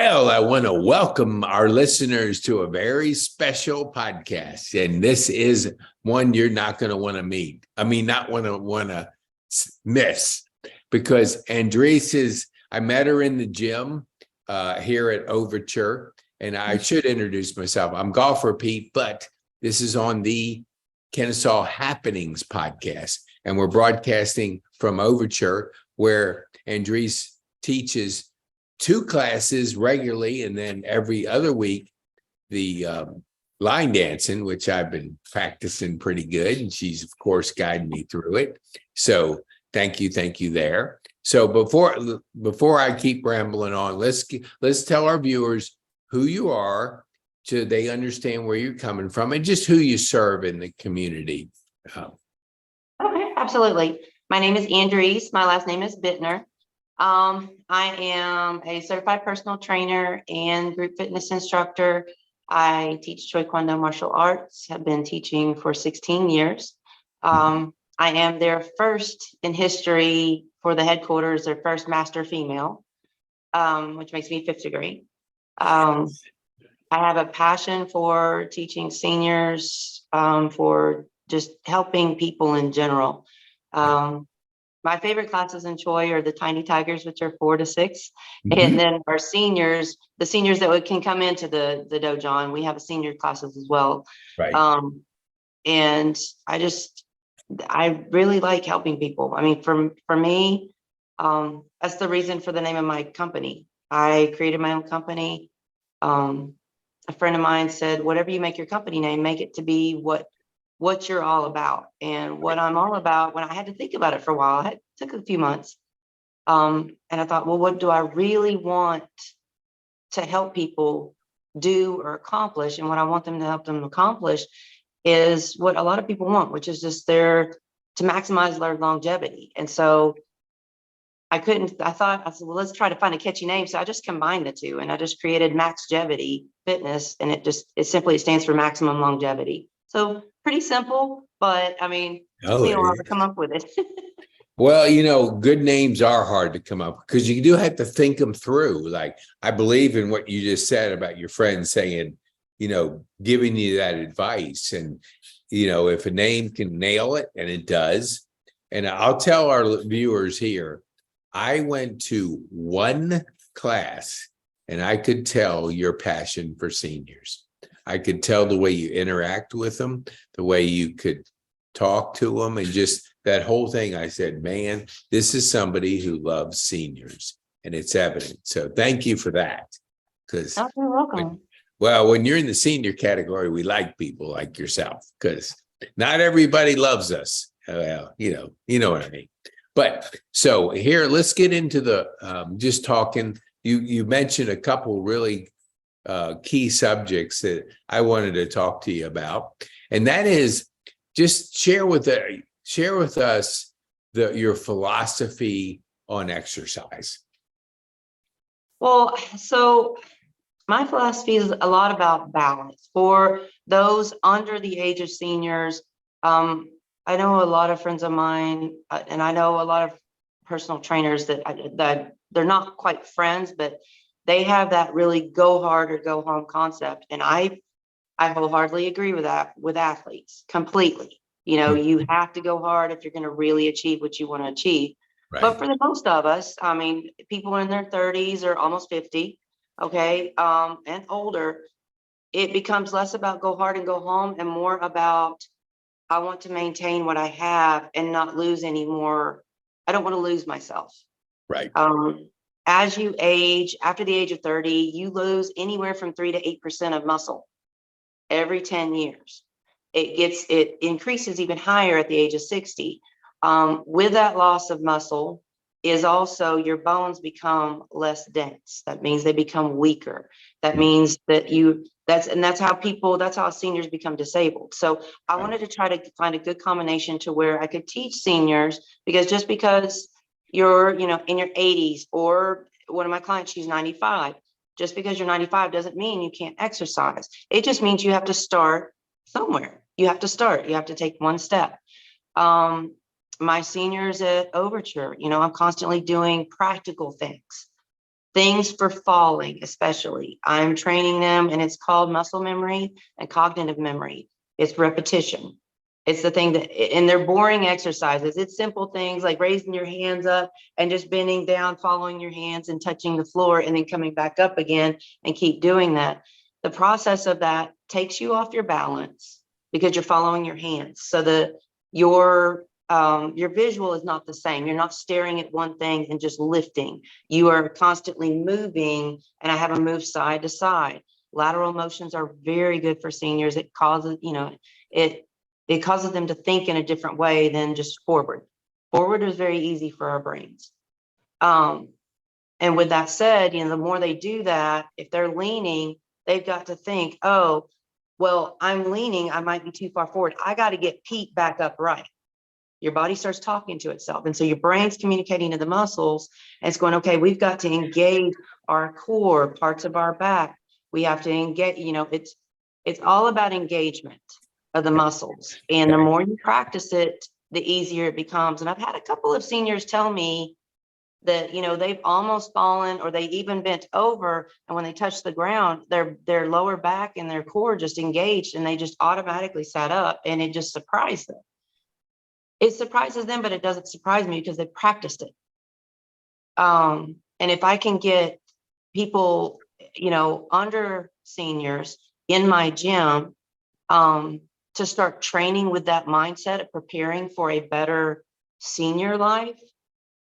Well, I want to welcome our listeners to a very special podcast. And this is one you're not going to want to meet. Not want to miss, because I met her in the gym here at Overture. And I should introduce myself. I'm Golfer Pete, but this is on the Kennesaw Happenings podcast. And we're broadcasting from Overture, where Andrice teaches 2 classes regularly, and then every other week the line dancing, which I've been practicing pretty good, and she's of course guiding me through it. So thank you there. So before I keep rambling on, let's tell our viewers who you are, so they understand where you're coming from and just who you serve in the community. Okay, absolutely. My name is Andrice. My last name is Buettner. I am a certified personal trainer and group fitness instructor. I teach Choi martial arts, have been teaching for 16 years. I am their first in history for the headquarters, their first master female, which makes me 5th degree. I have a passion for teaching seniors, for just helping people in general. My favorite classes in Choi are the Tiny Tigers, which are 4 to 6. And then our seniors, the seniors that can come into the dojo, and we have a senior classes as well. Right. And I really like helping people. For me, that's the reason for the name of my company. I created my own company. A friend of mine said, whatever you make your company name, make it to be what you're all about. And what I'm all about, when I had to think about it for a while, it took a few months. And I thought, well, what do I really want to help people do or accomplish? And what I want them to help them accomplish is what a lot of people want, which is just to maximize their longevity. And so I said, well, let's try to find a catchy name. So I just combined the two, and I just created Maxgevity Fitness. And it simply stands for maximum longevity. So pretty simple, but took me a while to come up with it. Well, good names are hard to come up because you do have to think them through. Like, I believe in what you just said about your friend saying, giving you that advice. And, if a name can nail it, and it does. And I'll tell our viewers here, I went to one class and I could tell your passion for seniors. I could tell the way you interact with them, the way you could talk to them, and just that whole thing. I said, man, this is somebody who loves seniors, and it's evident. So thank you for that. Because you're welcome. When you're in the senior category, we like people like yourself, because not everybody loves us. Well, you know what I mean. But so here, let's get into the just talking. You mentioned a couple really key subjects that I wanted to talk to you about, and that is just share with us your philosophy on exercise. Well, so my philosophy is a lot about balance for those under the age of seniors. I know a lot of friends of mine, and I know a lot of personal trainers that they're not quite friends, but they have that really go hard or go home concept. And I wholeheartedly agree with that with athletes completely. You have to go hard if you're going to really achieve what you want to achieve. Right. But for the most of us, people in their 30s or almost 50, okay, and older, it becomes less about go hard and go home and more about, I want to maintain what I have and not lose any more. I don't want to lose myself. Right. As you age, after the age of 30, you lose anywhere from 3 to 8% of muscle every 10 years. It increases even higher at the age of 60. With that loss of muscle is also your bones become less dense. That means they become weaker. That means that that's how seniors become disabled. So I wanted to try to find a good combination to where I could teach seniors, because just because you're, in your 80s, or one of my clients, she's 95. Just because you're 95 doesn't mean you can't exercise. It just means you have to start somewhere. You have to take one step. My seniors at Overture, I'm constantly doing practical things things for falling, especially. I'm training them, and it's called muscle memory and cognitive memory. It's repetition. It's the thing that, and they're boring exercises. It's simple things like raising your hands up and just bending down, following your hands and touching the floor, and then coming back up again and keep doing that. The process of that takes you off your balance because you're following your hands. So your visual is not the same. You're not staring at one thing and just lifting. You are constantly moving, and I have them move side to side. Lateral motions are very good for seniors. It causes, it causes them to think in a different way than just forward. Forward is very easy for our brains. And with that said, the more they do that, if they're leaning, they've got to think, oh, well, I'm leaning, I might be too far forward. I got to get Pete back upright. Your body starts talking to itself. And so your brain's communicating to the muscles, and it's going, okay, we've got to engage our core, parts of our back. We have to engage, it's all about engagement of the muscles. And the more you practice it, the easier it becomes. And I've had a couple of seniors tell me that, they've almost fallen, or they even bent over, and when they touched the ground, their lower back and their core just engaged, and they just automatically sat up, and it just surprised them. It surprises them, but it doesn't surprise me because they practiced it. And if I can get people, under seniors in my gym, to start training with that mindset of preparing for a better senior life,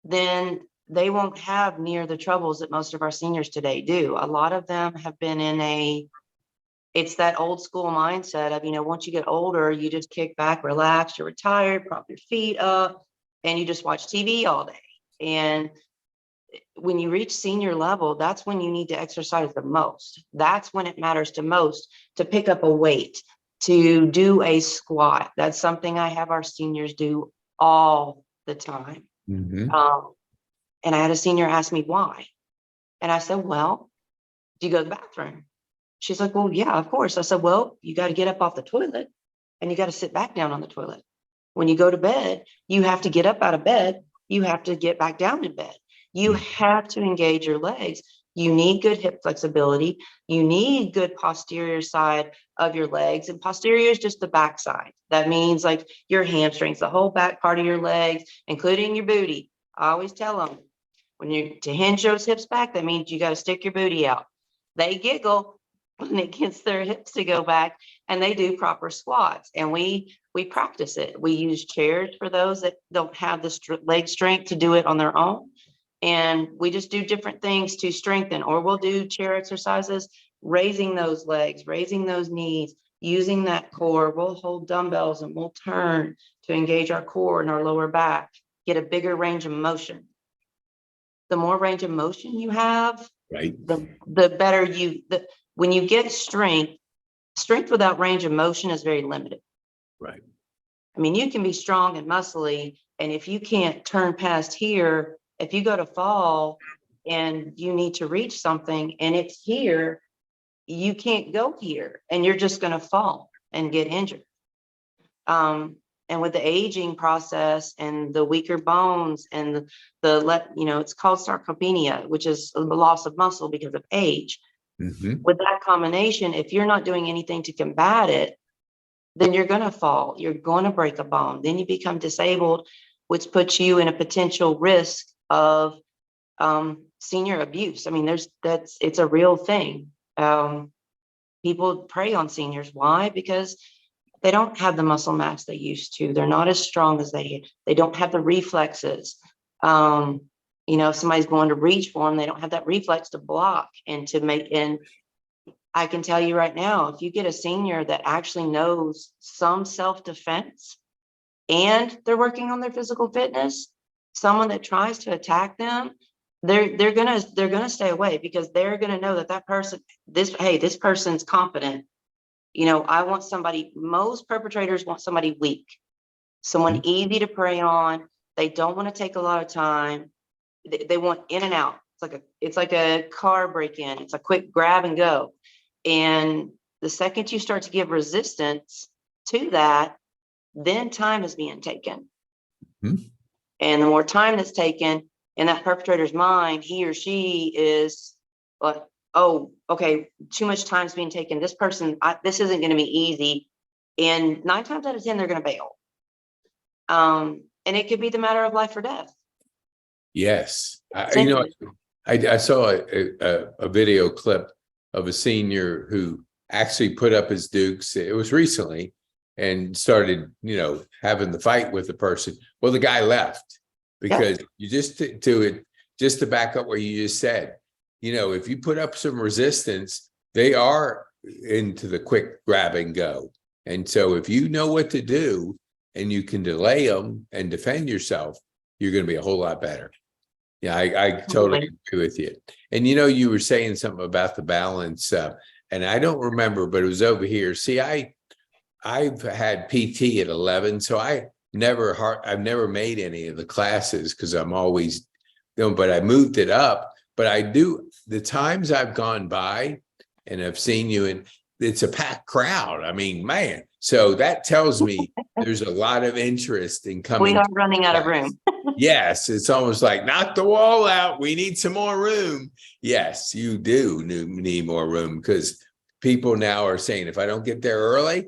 then they won't have near the troubles that most of our seniors today do. A lot of them have been it's that old school mindset of, once you get older, you just kick back, relax, you're retired, prop your feet up, and you just watch TV all day. And when you reach senior level, that's when you need to exercise the most. That's when it matters the most to pick up a weight, to do a squat. That's something I have our seniors do all the time. Mm-hmm. And I had a senior ask me why. And I said, well, do you go to the bathroom? She's like, well, yeah, of course. I said, well, you got to get up off the toilet, and you got to sit back down on the toilet. When you go to bed, you have to get up out of bed. You have to get back down to bed. You have to engage your legs. You need good hip flexibility. You need good posterior side of your legs. And posterior is just the back side. That means like your hamstrings, the whole back part of your legs, including your booty. I always tell them, to hinge those hips back, that means you got to stick your booty out. They giggle when it gets their hips to go back, and they do proper squats. And we practice it. We use chairs for those that don't have the leg strength to do it on their own. And we just do different things to strengthen, or we'll do chair exercises, raising those legs, raising those knees, using that core. We'll hold dumbbells and we'll turn to engage our core and our lower back, get a bigger range of motion. The more range of motion you have, right, the better when you get strength without range of motion is very limited. right. I mean, you can be strong and muscly, and if you can't turn past here, if you go to fall and you need to reach something and it's here, you can't go here, and you're just going to fall and get injured. And with the aging process and the weaker bones and it's called sarcopenia, which is the loss of muscle because of age. Mm-hmm. With that combination, if you're not doing anything to combat it, then you're going to fall. You're going to break a bone. Then you become disabled, which puts you in a potential risk of senior abuse. I mean, it's a real thing. People prey on seniors. Why? Because they don't have the muscle mass they used to. They're not as strong as they don't have the reflexes. If somebody's going to reach for them, they don't have that reflex to block and to make. And I can tell you right now, if you get a senior that actually knows some self-defense and they're working on their physical fitness, someone that tries to attack them, they're gonna stay away, because they're gonna know that person, this person's confident. I want most perpetrators want somebody weak, someone easy to prey on. They don't want to take a lot of time. They want in and out. It's like a car break-in. It's a quick grab and go. And the second you start to give resistance to that, then time is being taken. Mm-hmm. And the more time that's taken, in that perpetrator's mind, he or she is like, oh, okay, too much time's being taken. This person, this isn't going to be easy. And 9 times out of 10, they're going to bail. And it could be the matter of life or death. Yes. Simply. I saw a video clip of a senior who actually put up his dukes. It was recently, and started, having the fight with the person. Well, the guy left because you just to back up what you just said, if you put up some resistance, they are into the quick grab and go. And so if you know what to do and you can delay them and defend yourself, you're going to be a whole lot better. Yeah, I totally agree with you. And you were saying something about the balance, and I don't remember, but it was over here. See, I've had PT at 11, so I've never made any of the classes because I'm always but I moved it up. But I do, the times I've gone by and I've seen you, and it's a packed crowd. I mean, man, so that tells me there's a lot of interest in coming. We are running out of room. Yes, it's almost like knock the wall out. We need some more room. Yes, you do need more room, because people now are saying, if I don't get there early,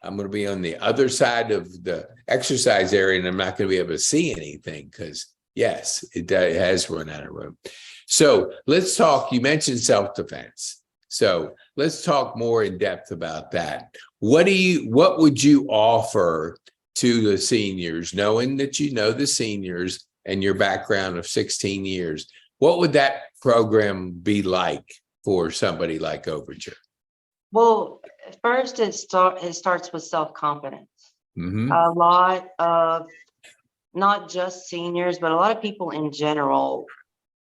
I'm going to be on the other side of the exercise area and I'm not going to be able to see anything, because yes, it has run out of room. So let's talk. You mentioned self-defense. So let's talk more in depth about that. What would you offer to the seniors, knowing that the seniors and your background of 16 years? What would that program be like for somebody like Overture? Well, first it starts with self-confidence. Mm-hmm. A lot of, not just seniors, but a lot of people in general,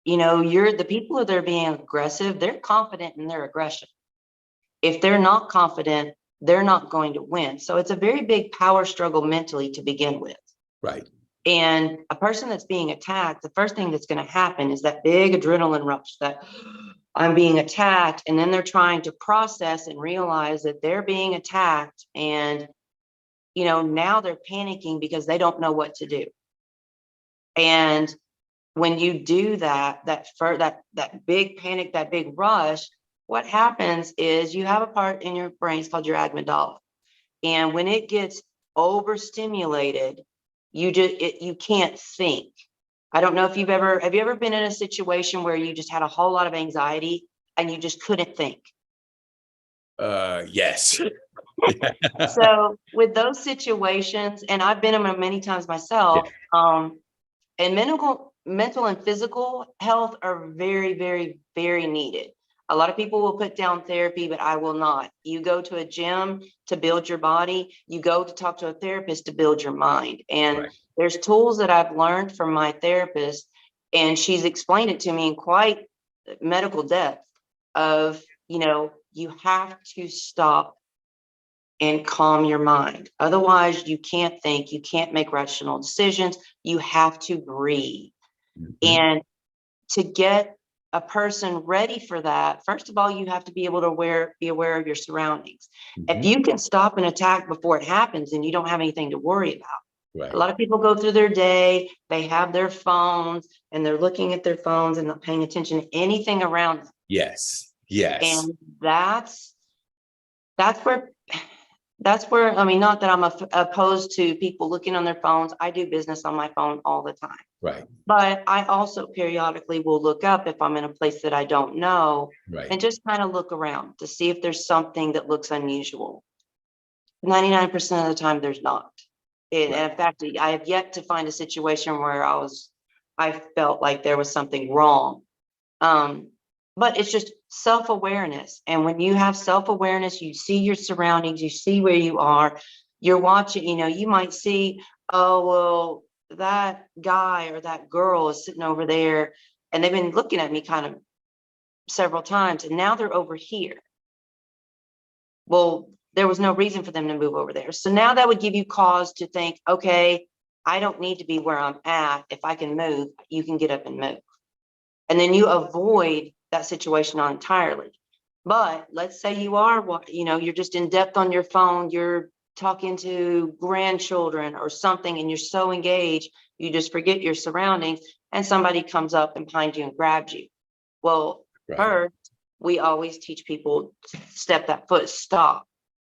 the people that are being aggressive, they're confident in their aggression. If they're not confident, they're not going to win. So it's a very big power struggle mentally to begin with. Right. And a person that's being attacked, the first thing that's going to happen is that big adrenaline rush, that I'm being attacked. And then they're trying to process and realize that they're being attacked. And, now they're panicking because they don't know what to do. And when you do that big panic, that big rush, what happens is you have a part in your brain, it's called your amygdala. And when it gets overstimulated, you can't think. I don't know if have you ever been in a situation where you just had a whole lot of anxiety and you just couldn't think? Yes. So with those situations, and I've been in them many times myself, and mental and physical health are very, very, very needed. A lot of people will put down therapy, but I will not. You go to a gym to build your body. You go to talk to a therapist to build your mind. And there's tools that I've learned from my therapist, and she's explained it to me in quite medical depth of, you have to stop and calm your mind. Otherwise, you can't think, you can't make rational decisions. You have to breathe. Mm-hmm. And to get a person ready for that, first of all, you have to be able to be aware of your surroundings. Mm-hmm. If you can stop an attack before it happens, then you don't have anything to worry about. Right. A lot of people go through their day, they have their phones, and they're looking at their phones and not paying attention to anything around them. Yes. And that's where, I mean, not that I'm opposed to people looking on their phones. I do business on my phone all the time. Right. But I also periodically will look up if I'm in a place that I don't know, and just kind of look around to see if there's something that looks unusual. 99% of the time, there's not. And in fact, I have yet to find a situation where I felt like there was something wrong. But it's just self-awareness. And when you have self-awareness, you see your surroundings, you see where you are, you're watching, you might see, oh, well, that guy or that girl is sitting over there and they've been looking at me kind of several times, and now they're over here. Well, there was no reason for them to move over there. So now that would give you cause to think, okay, I don't need to be where I'm at. If I can move, you can get up and move. And then you avoid that situation entirely. But let's say you are, you're just in depth on your phone, you're talking to grandchildren or something, and you're so engaged, you just forget your surroundings. and somebody comes up and behind you and grabs you. Well, Right. first, we always teach people to step that foot, stop.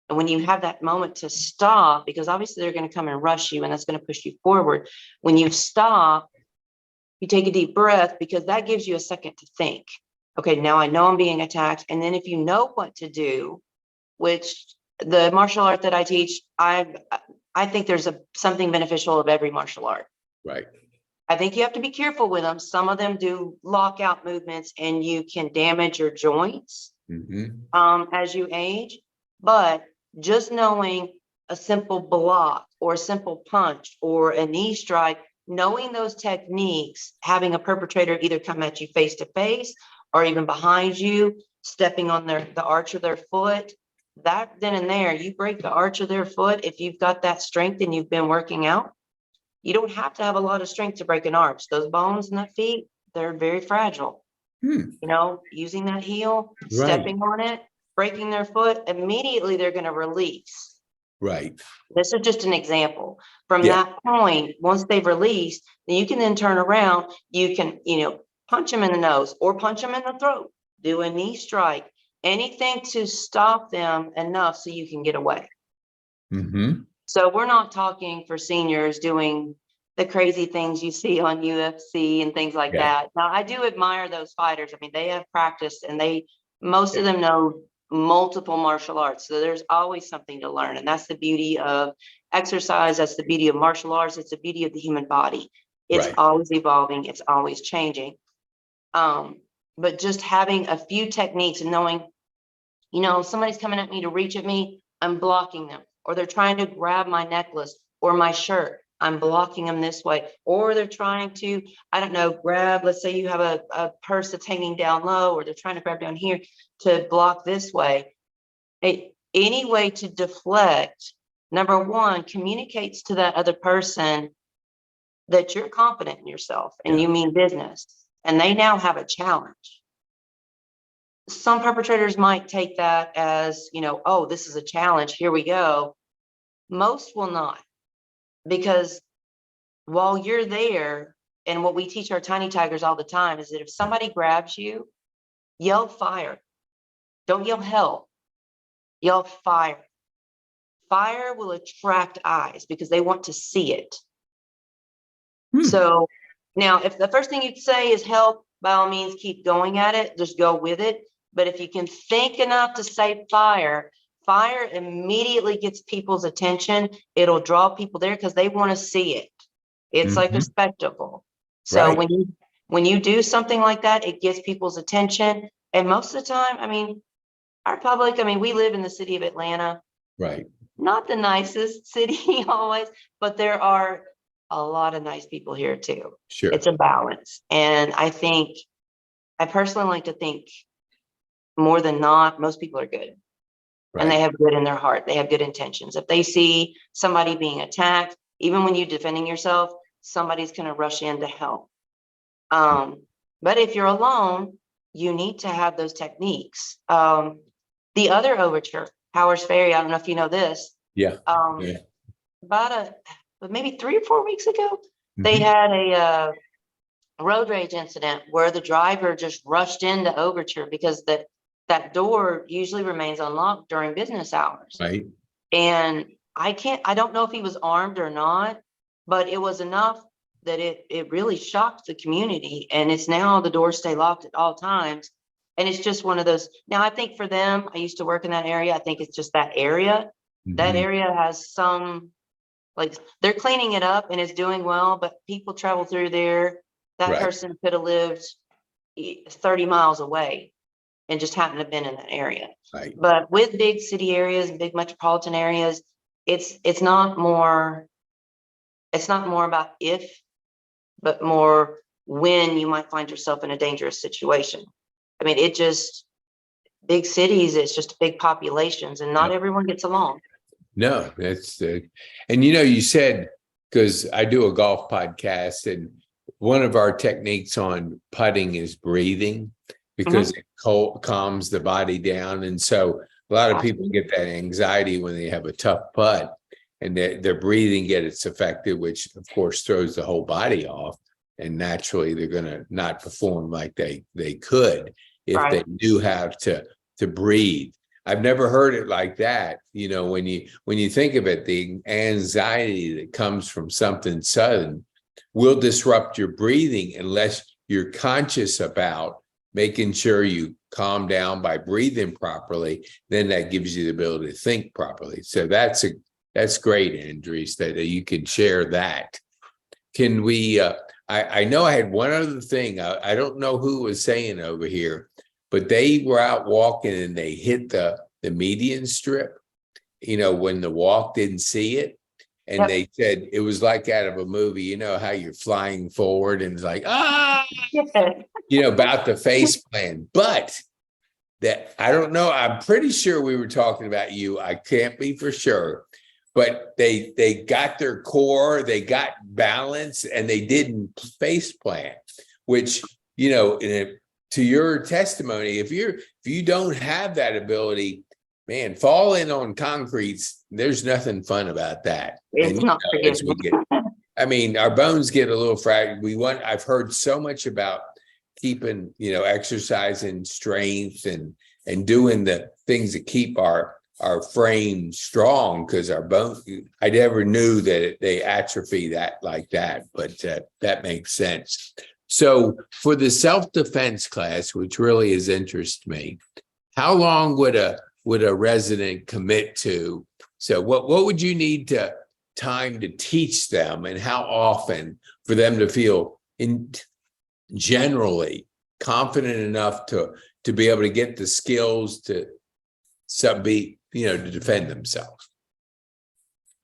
And when you have that moment to stop, because obviously they're going to come and rush you and that's going to push you forward. When you stop, you take a deep breath, because that gives you a second to think. Okay, now I know I'm being attacked. And then if you know what to do, which the martial art that I teach, I think there's something beneficial of every martial art. Right. I think you have to be careful with them. Some of them do lockout movements and you can damage your joints as you age. But just knowing a simple block or a simple punch or a knee strike, knowing those techniques, having a perpetrator either come at you face to face or even behind you, stepping on the arch of their foot, that then and there, you break the arch of their foot. If you've got that strength and you've been working out, you don't have to have a lot of strength to break an arch. Those bones in that feet, they're very fragile. You know, using that heel, stepping on it, breaking their foot, immediately they're going to release. Right. This is just an example. From that point, once they've released, then you can then turn around. You can, punch them in the nose or punch them in the throat, do a knee strike, anything to stop them enough so you can get away. So we're not talking for seniors doing the crazy things you see on UFC and things like that. Now, I do admire those fighters. I mean, they have practiced and most of them know multiple martial arts. So there's always something to learn. And that's the beauty of exercise. That's the beauty of martial arts. It's the beauty of the human body. It's always evolving. It's always changing. But just having a few techniques and knowing, somebody's coming at me to reach at me, I'm blocking them. Or they're trying to grab my necklace or my shirt, I'm blocking them this way. Or they're trying to, I don't know, grab, let's say you have a purse that's hanging down low, or they're trying to grab down here to block this way. Any way to deflect, number one, communicates to that other person that you're confident in yourself and you mean business, and they now have a challenge. Some perpetrators might take that as, oh, this is a challenge, here we go. Most will not, because while you're there, and what we teach our tiny tigers all the time is that if somebody grabs you, yell fire. Don't yell help, yell fire. Fire will attract eyes because they want to see it. So now, if the first thing you'd say is help, by all means, keep going at it, just go with it. But if you can think enough to say fire, fire immediately gets people's attention. It'll draw people there because they want to see it. It's like a spectacle. So when you do something like that, it gets people's attention. And most of the time, I mean, our public, we live in the city of Atlanta. Right. Not the nicest city always, but there are a lot of nice people here too. Sure. It's a balance. And I personally like to think more than not, most people are good. Right. And they have good in their heart. They have good intentions. If they see somebody being attacked, even when you're defending yourself, somebody's going to rush in to help. But if you're alone, you need to have those techniques. The other overture, Howard's Ferry, I don't know if you know this. About maybe 3 or 4 weeks ago, they had a road rage incident where the driver just rushed into overture because that door usually remains unlocked during business hours. Right. And I don't know if he was armed or not, but it was enough that it really shocked the community. And it's now the doors stay locked at all times. And it's just one of those. Now, I think for them, I used to work in that area. I think it's just that area. That area has some, they're cleaning it up and it's doing well, but people travel through there. That person could have lived 30 miles away and just happened to have been in that area. Right. But with big city areas, big metropolitan areas, it's not more about if, but more when you might find yourself in a dangerous situation. Big cities, it's just big populations and not everyone gets along. No, that's and you said, because I do a golf podcast, and one of our techniques on putting is breathing, because it calms the body down. And so a lot of people get that anxiety when they have a tough putt, and their breathing gets affected, which of course throws the whole body off. and naturally they're going to not perform like they could if they Right. do have to breathe. I've never heard it like that. You know, when you think of it, the anxiety that comes from something sudden will disrupt your breathing unless you're conscious about making sure you calm down by breathing properly. Then that gives you the ability to think properly. So that's great, Andrice, that you can share that. Can we, I know I had one other thing. I don't know who was saying over here, but they were out walking and they hit the median strip, you know, when the walk didn't see it. And Yep. they said it was like out of a movie, you know, how you're flying forward and it's like, you know, about the face plan. But that, I don't know, I'm pretty sure we were talking about you. I can't be for sure. But they got their core, they got balance, and they didn't face plant, which, you know, to your testimony, if you don't have that ability, man, falling on concretes, there's nothing fun about that. It's And not as we forgiving. get, I mean, our bones get a little fragile. I've heard so much about keeping, you know, exercising strength and doing the things that keep our frame strong, because our bones, I never knew that they atrophy that like that, but that makes sense. So for the self-defense class, which really has interested me, how long would a resident commit to? So what would you need time to teach them, and how often for them to feel generally confident enough to be able to get the skills to to defend themselves?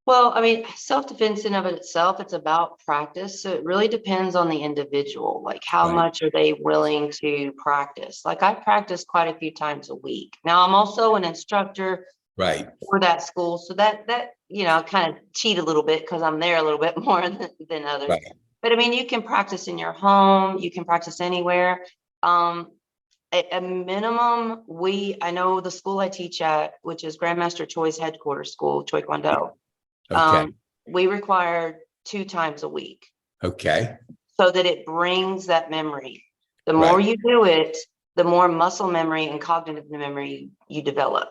Well, I mean, self-defense in of itself, it's about practice. So it really depends on the individual. Like, how Right. much are they willing to practice? Like, I practice quite a few times a week. Now, I'm also an instructor Right. for that school. So that, you know, I kind of cheat a little bit because I'm there a little bit more than others. Right. But I mean, you can practice in your home, you can practice anywhere. At a minimum, I know the school I teach at, which is Grandmaster Choi's headquarters school, Choi Kwang. Okay. We require 2 times a week Okay. so that it brings that memory. The more Right. you do it, the more muscle memory and cognitive memory you develop,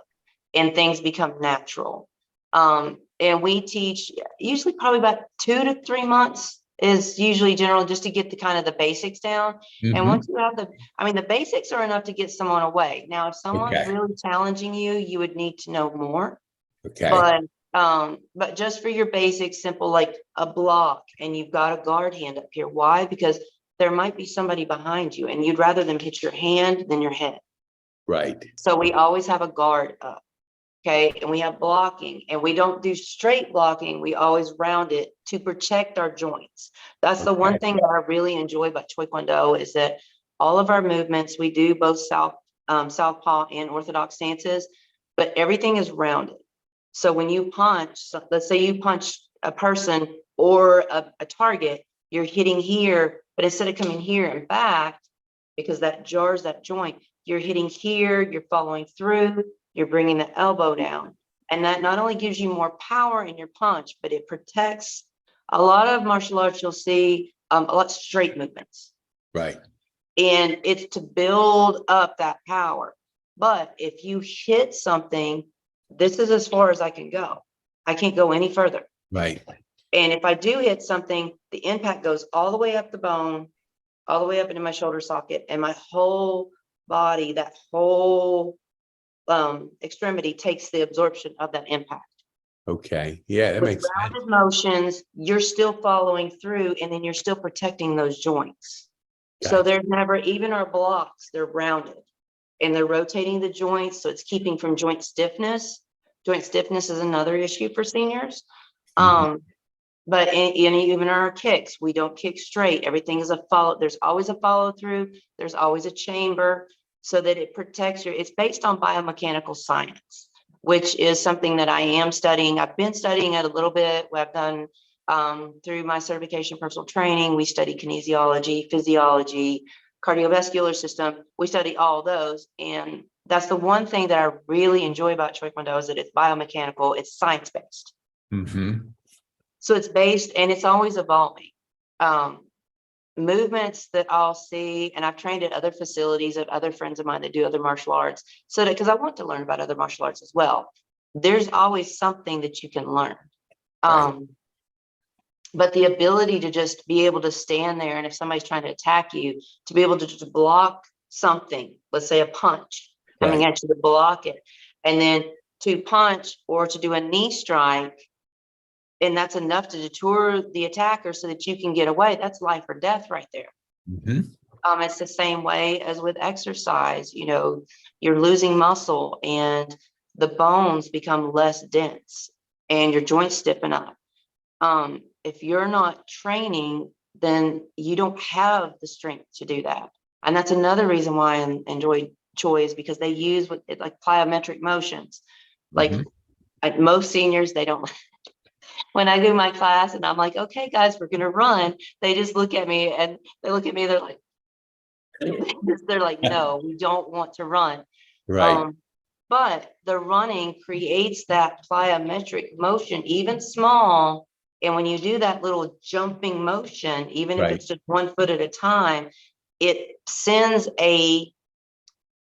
and things become natural. And we teach usually probably about 2 to 3 months is usually general, just to get the kind of the basics down. And once you have the basics are enough to get someone away. Now, if someone's Okay. really challenging you, you would need to know more. Okay. But just for your basics, simple, like a block, and you've got a guard hand up here. Why? Because there might be somebody behind you, and you'd rather them hit your hand than your head. Right. So we always have a guard up. Okay. And we have blocking, and we don't do straight blocking. We always round it to protect our joints. That's the one Okay. thing that I really enjoy about Choi Kwang is that all of our movements, we do both southpaw and orthodox stances, but everything is rounded. So when you punch, so let's say you punch a person or a target, you're hitting here, but instead of coming here and back, because that jars that joint, you're hitting here, you're following through, you're bringing the elbow down. And that not only gives you more power in your punch, but it protects. A lot of martial arts, you'll see a lot of straight movements. Right. And it's to build up that power. But if you hit something, this is as far as I can go. I can't go any further. Right. And if I do hit something, the impact goes all the way up the bone, all the way up into my shoulder socket, and my whole body, that whole extremity takes the absorption of that impact. Okay. Yeah, that With makes sense. rounded motions, you're still following through, and then you're still protecting those joints. So Gotcha. there's never, even our blocks, they're rounded and they're rotating the joints. So it's keeping from joint stiffness. Joint stiffness is another issue for seniors. But even our kicks, we don't kick straight. Everything is a follow. There's always a follow through. There's always a chamber, so that it protects your, it's based on biomechanical science, which is something that I am studying. I've been studying it a little bit. I've done through my certification personal training. We study kinesiology, physiology, cardiovascular system. We study all those. And that's the one thing that I really enjoy about Choi Kwang is that it's biomechanical, it's science-based. So it's based, and it's always evolving. movements that I'll see, and I've trained at other facilities of other friends of mine that do other martial arts, so that because I want to learn about other martial arts as well. There's always something that you can learn. Right. But the ability to just be able to stand there, and if somebody's trying to attack you, to be able to just block something, let's say a punch, coming Right. at you, to block it, and then to punch or to do a knee strike, and that's enough to deter the attacker so that you can get away. That's life or death right there. Mhm. It's the same way as with exercise. You're losing muscle and the bones become less dense and your joints stiffen up. If you're not training, then you don't have the strength to do that. And that's another reason why I enjoy Choi, is because they use like plyometric motions. Like, Mhm. most seniors, they don't. When I do my class and I'm like, okay, guys, we're gonna run, they just look at me and they look at me. They're like, no, we don't want to run. Right. But the running creates that plyometric motion, even small. And when you do that little jumping motion, even if Right. it's just 1 foot at a time, it sends a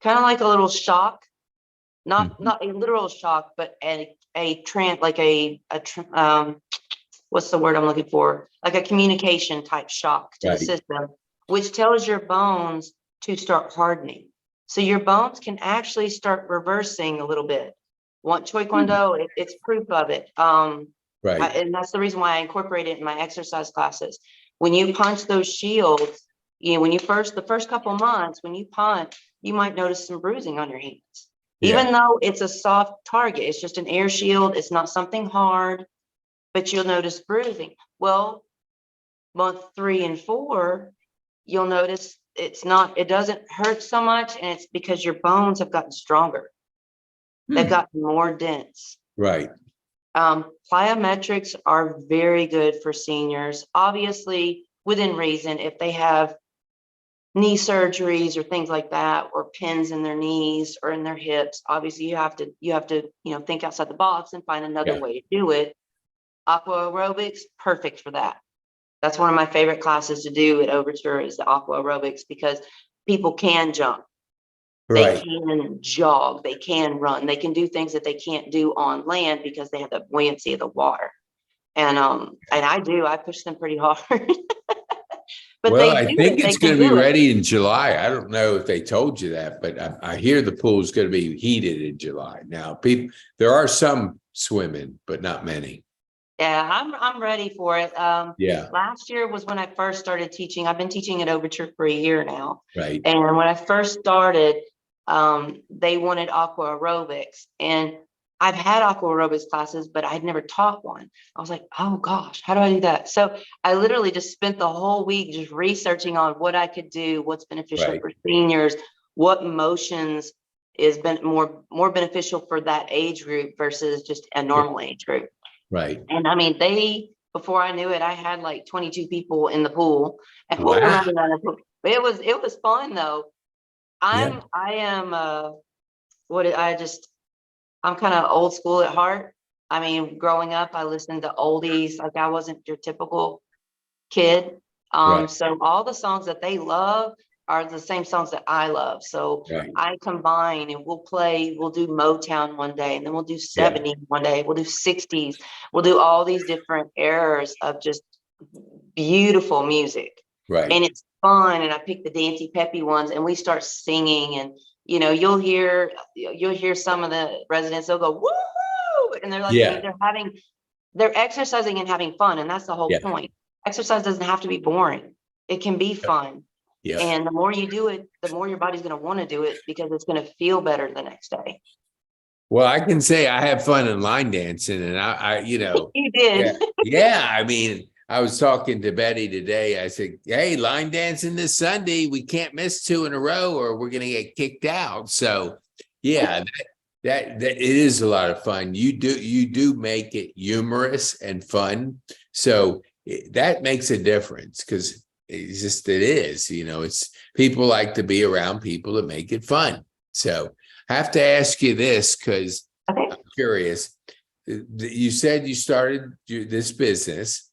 kind of like a little shock, not Mhm. a literal shock, but what's the word I'm looking for? Like a communication type shock to the Right. system, which tells your bones to start hardening. So your bones can actually start reversing a little bit. Want Choi Kwang, it's proof of it. Right. And that's the reason why I incorporate it in my exercise classes. When you punch those shields, the first couple months, when you punch, you might notice some bruising on your hands. Yeah. Even though it's a soft target, it's just an air shield, it's not something hard, but you'll notice bruising. Well, month 3 and 4, you'll notice it doesn't hurt so much, and it's because your bones have gotten stronger. They've Hmm. gotten more dense. Right. Plyometrics are very good for seniors, obviously within reason. If they have knee surgeries or things like that, or pins in their knees or in their hips, obviously you have to think outside the box and find another Yeah. way to do it. Aqua aerobics, perfect for that. That's one of my favorite classes to do at Overture, is the aqua aerobics, because people can jump, they Right. can jog, they can run, they can do things that they can't do on land because they have the buoyancy of the water. And I push them pretty hard. But Well, they I do think it, they it's going can to be do it. ready in July. I don't know if they told you that, but I hear the pool's going to be heated in July. Now, there are some swimming, but not many. Yeah, I'm ready for it. Yeah. Last year was when I first started teaching. I've been teaching at Overture for a year now. Right. And when I first started, they wanted aqua aerobics. And I've had aqua aerobics classes, but I'd never taught one. I was like, oh gosh, how do I do that? So I literally just spent the whole week just researching on what I could do, what's beneficial Right. for seniors, what motions is more beneficial for that age group versus just a Yeah. normal age group. Right. And I mean, before I knew it, I had like 22 people in the pool, and Wow. running around the pool. But it was fun though. Yeah. I am, I'm kind of old school at heart. I mean, growing up, I listened to oldies. Like, I wasn't your typical kid. Right. So all the songs that they love are the same songs that I love. So Right. I combine, and we'll do Motown one day, and then we'll do Yeah. 70s one day, we'll do 60s, we'll do all these different eras of just beautiful music. Right. And it's fun. And I pick the dancey peppy ones, and we start singing, and you'll hear some of the residents, they'll go, woo! And they're like, I mean, Yeah. they're exercising and having fun. And that's the whole Yeah. point. Exercise doesn't have to be boring. It can be fun. Yeah. And the more you do it, the more your body's going to want to do it, because it's going to feel better the next day. Well, I can say I have fun in line dancing, and You yeah, did. yeah. I mean, I was talking to Betty today. I said, "Hey, line dancing this Sunday. We can't miss 2 in a row, or we're going to get kicked out." So, yeah, that it is a lot of fun. You do make it humorous and fun, so that makes a difference, because it is. It's people like to be around people that make it fun. So I have to ask you this, because Okay. I'm curious. You said you started this business.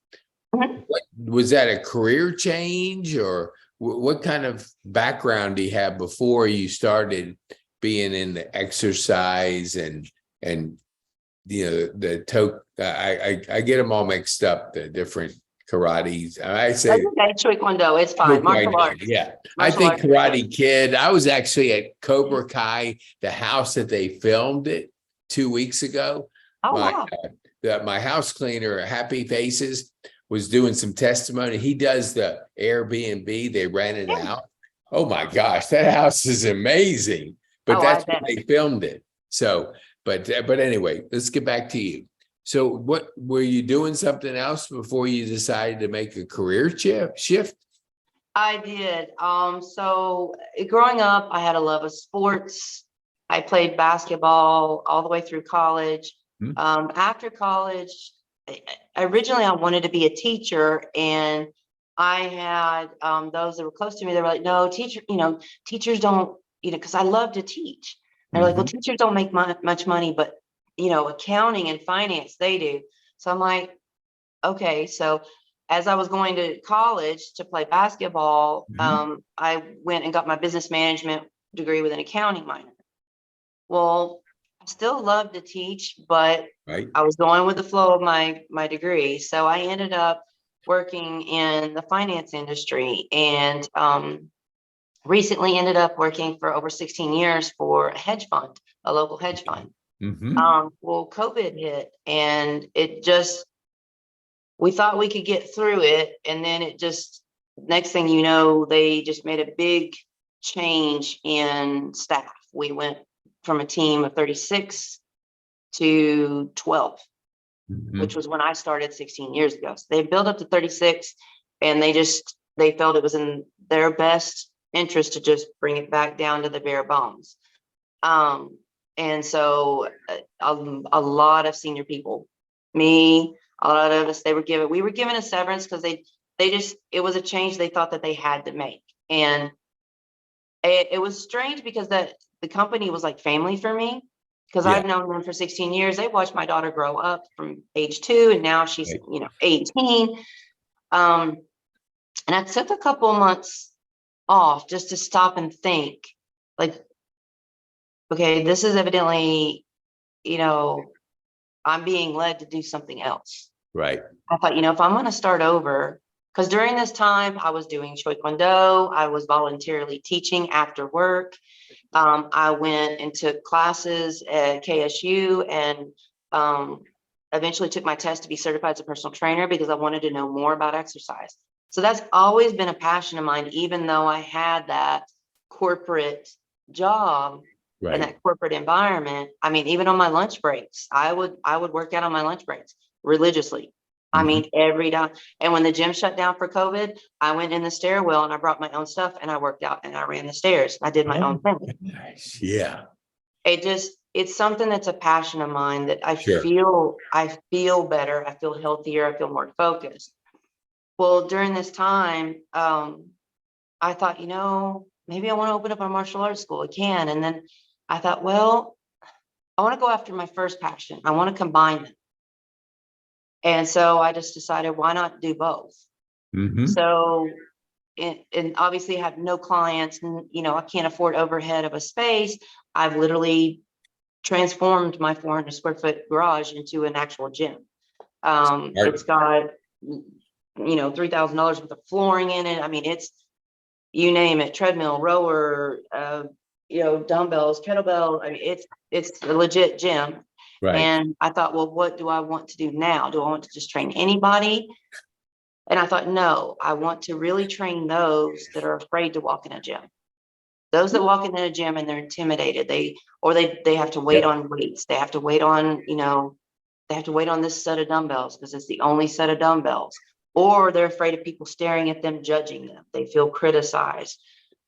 Mhm. was that a career change, or what kind of background do you have before you started being in the exercise and the I get them all mixed up, the different karates. I That's say okay. Choi Kwang it's fine. Martial arts. yeah. I Martial think arts. Karate Kid. I was actually at Cobra Kai, the house that they filmed it 2 weeks ago. Oh, My wow. my house cleaner, Happy Faces, was doing some testimony. He does the Airbnb. They rent it Yeah. out. Oh my gosh, that house is amazing. But Oh, I that's where bet. they filmed it. So, but anyway, let's get back to you. So, what were you doing something else before you decided to make a career shift? I did. So growing up, I had a love of sports. I played basketball all the way through college. Hmm. After college, originally I wanted to be a teacher, and I had those that were close to me. They were like, "No, teachers don't, because I love to teach." They're like, "Well, Mhm. teachers don't make much money, but accounting and finance they do." So I'm like, okay, so as I was going to college to play basketball, Mhm. I went and got my business management degree with an accounting minor. Well, I still love to teach, but Right. I was going with the flow of my degree. So I ended up working in the finance industry, and recently ended up working for over 16 years for a hedge fund, a local hedge fund. Hmm. Well, COVID hit, and we thought we could get through it, and then it just, next thing you know, they just made a big change in staff. We went from a team of 36 to 12, which Hmm. was when I started 16 years ago. So they built up to 36, and they felt it was in their best interest to just bring it back down to the bare bones. Um, and so a lot of senior people, me, a lot of us, we were given a severance because it was a change they thought that they had to make. And it was strange because the company was like family for me, because Yeah. I've known them for 16 years. They watched my daughter grow up from age 2, and now she's, Right. 18. And I took a couple of months off just to stop and think, like, okay, this is evidently, you know, I'm being led to do something else. Right. I thought, if I'm going to start over, because during this time I was doing Choi Kwang, I was voluntarily teaching after work. I went and took classes at KSU, and eventually took my test to be certified as a personal trainer because I wanted to know more about exercise. So that's always been a passion of mine, even though I had that corporate job and Right. that corporate environment. I mean, even on my lunch breaks, I would work out on my lunch breaks religiously. I Hmm. mean, every time. And when the gym shut down for COVID, I went in the stairwell and I brought my own stuff and I worked out and I ran the stairs. I did my own Oh, thing. nice. Yeah. It's something that's a passion of mine that Sure. I feel better. I feel healthier. I feel more focused. Well, during this time, I thought, maybe I want to open up a martial arts school. I can. And then I thought, well, I want to go after my first passion. I want to combine them. And so I just decided, why not do both? Hmm. So, and obviously I have no clients, and, I can't afford overhead of a space. I've literally transformed my 400 square foot garage into an actual gym. It's Art. got, $3,000 worth of flooring in it. I mean, it's, you name it, treadmill, rower, dumbbells, kettlebell. I mean, it's a legit gym. Right. And I thought, well, what do I want to do now? Do I want to just train anybody? And I thought, no, I want to really train those that are afraid to walk in a gym. Those that walk in a gym and they're intimidated, they have to wait Yep. on weights. They have to wait on, they have to wait on this set of dumbbells because it's the only set of dumbbells. Or they're afraid of people staring at them, judging them. They feel criticized.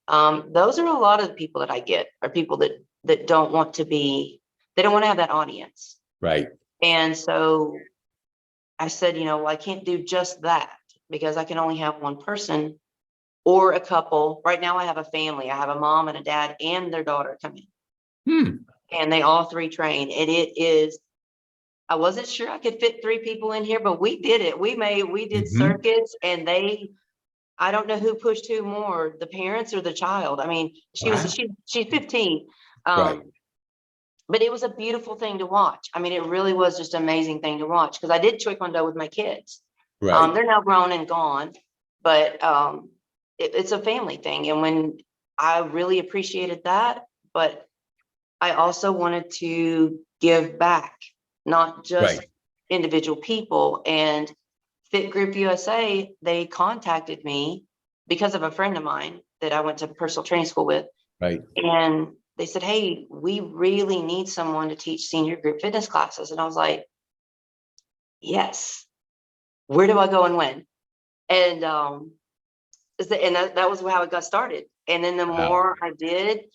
Those are a lot of the people that I get, are people that don't want to be, they don't want to have that audience. Right. And so I said, well, I can't do just that because I can only have one person or a couple. Right now I have a family. I have a mom and a dad and their daughter coming, Hmm. and they all three train. And it is I wasn't sure I could fit 3 people in here, but we did it. We did Mhm. circuits, and I don't know who pushed who more, the parents or the child. I mean, Wow. she's 15. Right. But it was a beautiful thing to watch. I mean, it really was just an amazing thing to watch, because I did Taekwondo with my kids. Right. They're now grown and gone, but it's a family thing. And when I really appreciated that, but I also wanted to give back, not just Right. individual people. And Fit Group USA, they contacted me because of a friend of mine that I went to personal training school with. Right. And they said, hey, we really need someone to teach senior group fitness classes. And I was like, yes, where do I go and when? And that was how it got started. And then the Wow. more I did,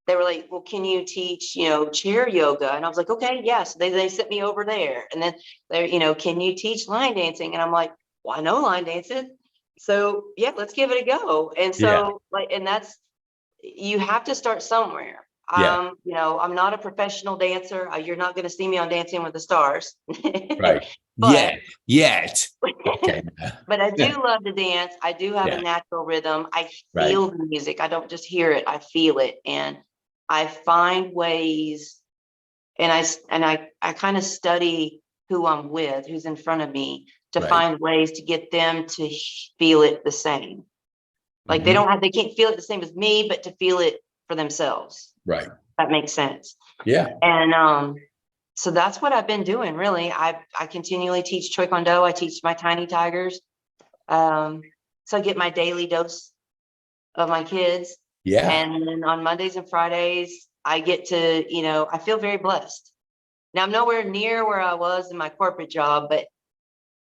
they were like, well, can you teach, chair yoga? And I was like, okay, yes. They sent me over there. And then they're, can you teach line dancing? And I'm like, well, I know line dancing. So yeah, let's give it a go. And Yeah. so and that's, you have to start somewhere. Yeah. I'm not a professional dancer. You're not going to see me on Dancing with the Stars. Right. But Yet. Okay. but I do love to dance. I do have a Yeah. natural rhythm. I Right. feel the music. I don't just hear it. I feel it. And I find ways, and I kind of study who I'm with, who's in front of me, to Right. find ways to get them to feel it the same. Like Mhm. they can't feel it the same as me, but to feel it for themselves. Right. That makes sense. Yeah. And so that's what I've been doing, really. I continually teach Taekwondo. I teach my tiny tigers. So I get my daily dose of my kids. Yeah. And then on Mondays and Fridays, I get to, I feel very blessed. Now I'm nowhere near where I was in my corporate job, but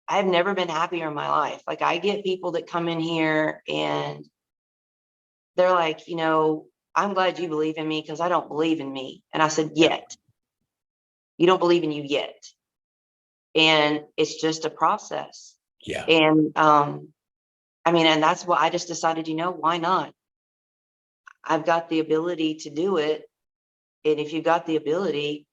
I've never been happier in my life. Like, I get people that come in here and they're like, I'm glad you believe in me, because I don't believe in me. And I said, Yeah. yet. You don't believe in you yet. And it's just a process. Yeah. And and that's why I just decided, why not? I've got the ability to do it. And if you've got the ability,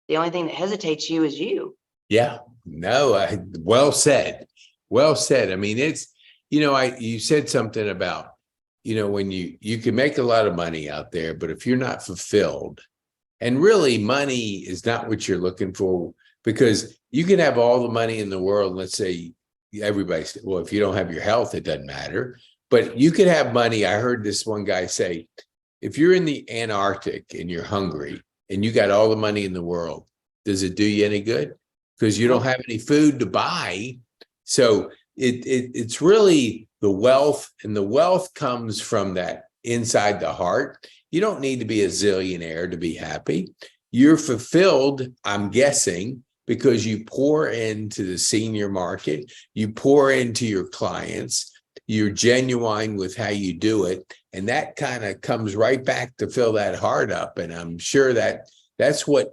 the only thing that hesitates you is you. Yeah. No, well said. Well said. I mean, it's, you said something about, when you can make a lot of money out there, but if you're not fulfilled, and really money is not what you're looking for, because you can have all the money in the world. Let's say everybody's, well, if you don't have your health, it doesn't matter, but you could have money. I heard this one guy say, if you're in the Antarctic and you're hungry and you got all the money in the world, does it do you any good? Because you don't Nope. have any food to buy. So it's really the wealth, and the wealth comes from that inside the heart. You don't need to be a zillionaire to be happy. You're fulfilled, I'm guessing, because you pour into the senior market, you pour into your clients, you're genuine with how you do it. And that kind of comes right back to fill that heart up. And I'm sure that that's what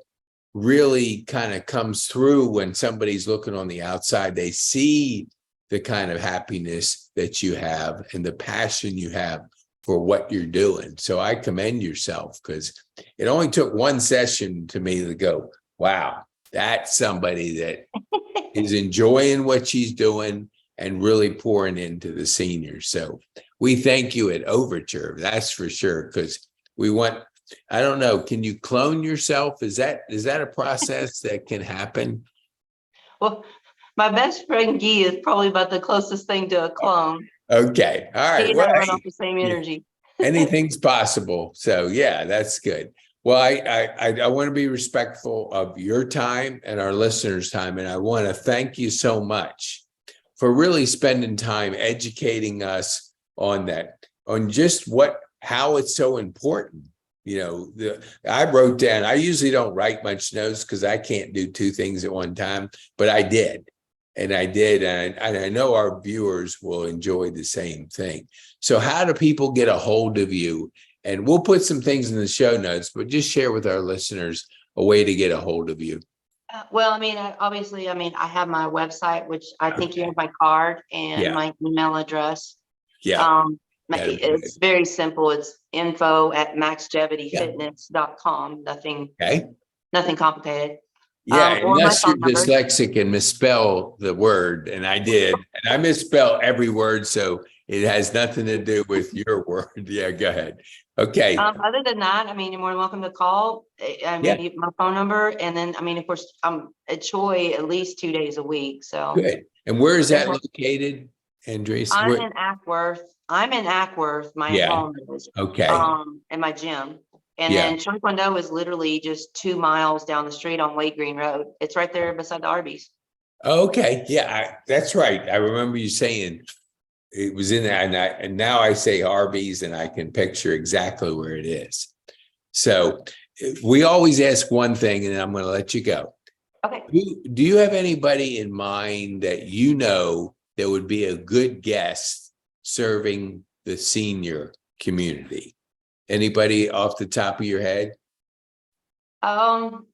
really kind of comes through when somebody's looking on the outside. They see the kind of happiness that you have and the passion you have for what you're doing. So I commend yourself, because it only took one session to me to go, wow, that's somebody that is enjoying what she's doing and really pouring into the seniors. So we thank you at Overture, that's for sure, because we want, I don't know, can you clone yourself? Is that a process that can happen? Well, my best friend Guy is probably about the closest thing to a clone. Okay. All He right. and Well, I run hey, off the same yeah, energy. anything's possible. So yeah, that's good. Well, I want to be respectful of your time and our listeners' time. And I want to thank you so much for really spending time educating us on that, on just how it's so important. I wrote down, I usually don't write much notes because I can't do 2 things at one time, but I did. And I know our viewers will enjoy the same thing. So how do people get a hold of you? And we'll put some things in the show notes, but just share with our listeners a way to get a hold of you. Well, obviously, I have my website, which I think you have my card and Yeah. my email address. Yeah. It's very simple. It's info@maxjevityfitness.com. Okay. Nothing complicated. Yeah, or my unless you're phone number. dyslexic and misspell the word, and I did, and I misspell every word, so it has nothing to do with your word. Yeah, go ahead. Okay. Other than that, I mean, you're more than welcome to call. I Yeah, mean, my phone number, and then, I mean, of course, I'm at Choi at least 2 days a week, so. good. And where is that located, Andrice? I'm in Ackworth. I'm in Ackworth, my Yeah. home is, Okay. and my gym. And Yeah. then Taekwondo is literally just 2 miles down the street on Wade Green Road. It's right there beside the Arby's. Okay. Yeah, that's right. I remember you saying it was in there, and now I say Arby's, and I can picture exactly where it is. So we always ask one thing, and I'm going to let you go. Okay. Do you have anybody in mind that you know that would be a good guest serving the senior community? Anybody off the top of your head? Um,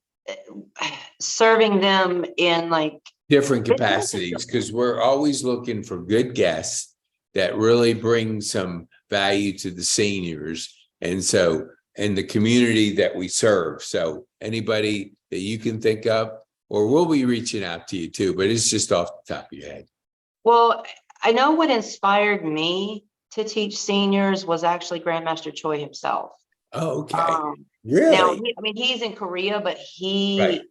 Serving them in like, Different capacities, because we're always looking for good guests that really bring some value to the seniors and the community that we serve. So anybody that you can think of, or we'll be reaching out to you too, but it's just off the top of your head. well, I know what inspired me to teach seniors was actually Grandmaster Choi himself. Oh, okay. Now, Really? I mean, he's in Korea, but Right.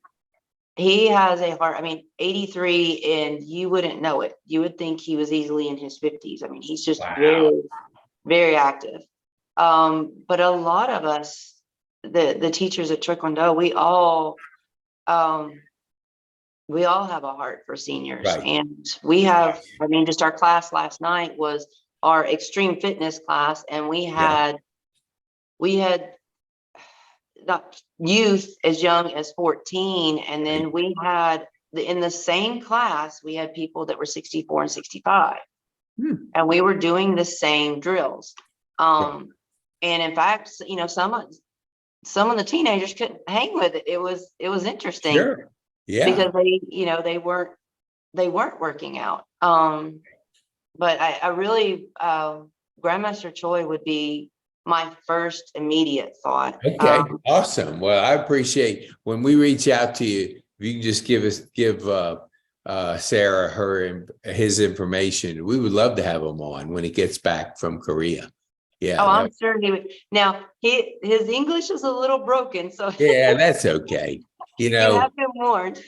he has a heart. I mean, 83, and you wouldn't know it. You would think he was easily in his 50s. I mean, he's just Wow. very, very active. But a lot of us, the teachers at Taekwondo, we all have a heart for seniors. Right. And we have, I mean, just our class last night was our extreme fitness class, and we had not youth as young as 14, and then we had in the same class we had people that were 64 and 65, and we were doing the same drills. And in fact, you know, some of the teenagers couldn't hang with it. It was interesting. Sure. Yeah. Because they weren't working out. But I really, Grandmaster Choi would be my first immediate thought. Okay. Awesome. Well, I appreciate when we reach out to you, if you can just give Sarah his information. We would love to have him on when he gets back from Korea. Yeah. Oh, I'm sure he would. Now his English is a little broken, so Yeah, that's okay. You you know, have been warned.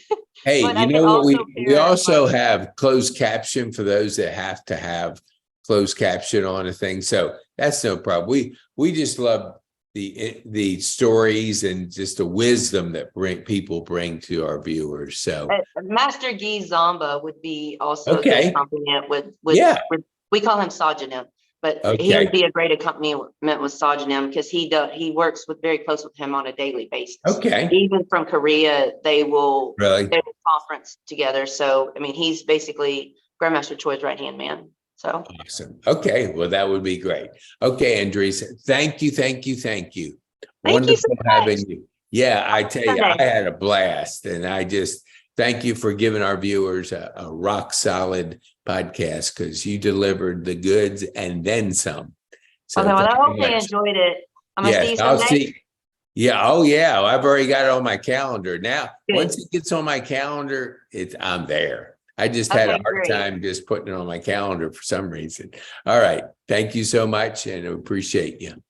hey, But you I can know what? also We pair also my- have closed caption for those that have to have closed caption on a thing. So that's no problem. We just love the stories and just the wisdom that people bring to our viewers. So Master Gee Zumba would be also a okay. good accompaniment with we call him Sajanim, but he Okay. would be a great accompaniment with Sajanim because he works very close with him on a daily basis. Okay. Even from Korea, they will conference together. So I mean, he's basically Grandmaster Choi's right hand man. So awesome. Okay, well, that would be great. Okay, Andrice, thank you. Thank you Wonderful so much. having you. Yeah, I tell you, I Sunday. had a blast, and I just thank you for giving our viewers a rock solid podcast because you delivered the goods and then some. So Okay, well, I thank you hope they much. enjoyed it. I'm gonna see you Yes, I'll Sunday. see. Yeah. Oh, yeah. I've already got it on my calendar. Now, Good. once it gets on my calendar, I'm there. I just had a Okay, hard great. time just putting it on my calendar for some reason. All right. Thank you so much, and I appreciate you.